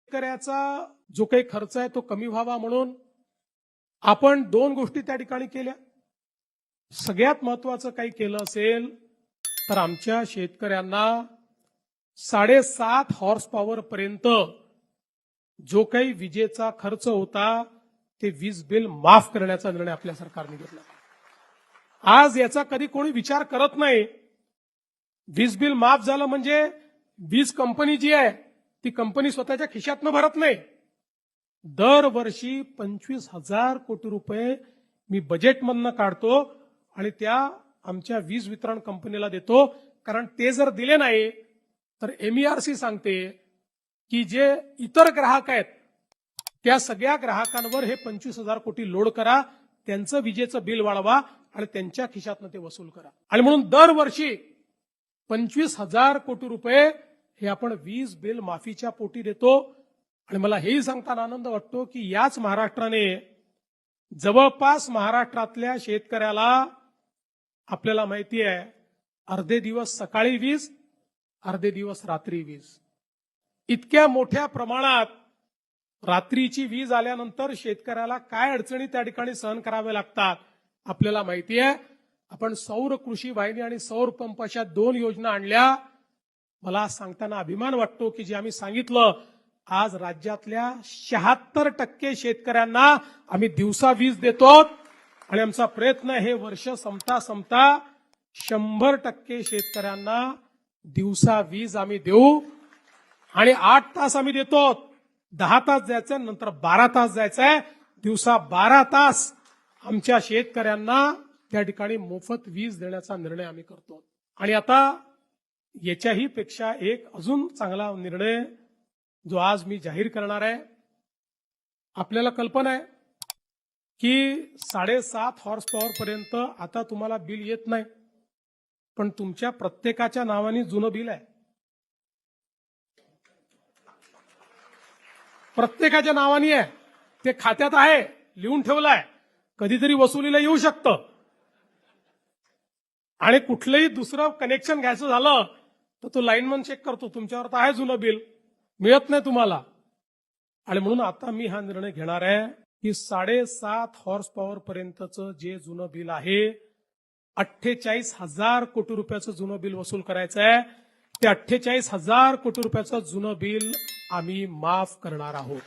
शेतकऱ्याचा जो काही खर्च आहे तो कमी व्हावा म्हणून आपण दोन गोष्टी त्या ठिकाणी केल्या. सगळ्यात महत्त्वाचं काही केलं असेल तर आमच्या शेतकऱ्यांना 7.5 हॉर्स पॉवर पर्यंत जो काही विजेचा खर्च होता ते वीज बिल माफ करण्याचा निर्णय आपल्या सरकारने घेतला. आज याचा कधी कोणी विचार करत नाही. वीज बिल माफ झालं म्हणजे वीज कंपनी जी आहे ती कंपनी स्वतःच्या खिशातनं भरत नाही. दरवर्षी 25,000 कोटी रुपये मी बजेटमधनं काढतो आणि त्या आमच्या वीज वितरण कंपनीला देतो. कारण ते जर दिले नाही तर MERC सांगते की जे इतर ग्राहक आहेत त्या सगळ्या ग्राहकांवर हे 25,000 कोटी लोड करा, त्यांचं विजेचं बिल वाढवा आणि त्यांच्या खिशातनं ते वसूल करा. आणि म्हणून दरवर्षी 25,000 कोटी रुपये हे आपण वीज बिल माफीच्या पोटी देतो. आणि मला हेही सांगताना आनंद वाटतो की याच महाराष्ट्राने जवळपास महाराष्ट्रातल्या शेतकऱ्याला आपल्याला माहिती आहे अर्धे दिवस सकाळी वीज, अर्धे दिवस रात्री वीज. इतक्या मोठ्या प्रमाणात रात्रीची वीज आल्यानंतर शेतकऱ्याला काय अडचणी त्या ठिकाणी सहन कराव्या लागतात आपल्याला माहिती आहे. आपण सौर कृषी वाहिनी आणि सौर पंप अशा 2 योजना आणल्या. मला सांगताना अभिमान वाटतो की जे आम्ही सांगितलं आज राज्यातल्या 76% शेतकऱ्यांना आम्ही दिवसा वीज देतो आणि आमचा प्रयत्न हे वर्ष संपता 100% शेतकऱ्यांना दिवसा वीज आम्ही देऊ. आणि 8 तास आम्ही देतो. 10 तास जायचंय, नंतर 12 तास जायचंय. दिवसा 12 तास आमच्या शेतकऱ्यांना त्या ठिकाणी मोफत वीज देण्याचा निर्णय आम्ही करतो. आणि आता याच्याही पेक्षा एक अजून चांगला निर्णय जो आज मी जाहीर करणार आहे. आपल्याला कल्पना आहे की 7.5 हॉर्स पॉवर पर्यंत आता तुम्हाला बिल येत नाही, पण तुमच्या प्रत्येकाच्या नावाने जुनं बिल आहे. प्रत्येकाच्या नावाने आहे, ते खात्यात आहे, लिहून ठेवलं आहे. कधीतरी वसुलीला येऊ शकतं आणि कुठलंही दुसरं कनेक्शन घ्यायचं झालं तर तो लाईनमन चेक करतो तुमच्यावर तर आहे जुनं बिल, मिळत नाही तुम्हाला. आणि म्हणून आता मी हा निर्णय घेणार आहे की 7.5 हॉर्स पॉवर पर्यंतचं जे जुनं बिल आहे 48,000 कोटी रुपयाचं जुनं बिल वसूल करायचं आहे. ते 48,000 कोटी रुपयाचं जुनं बिल आम्ही माफ करणार आहोत.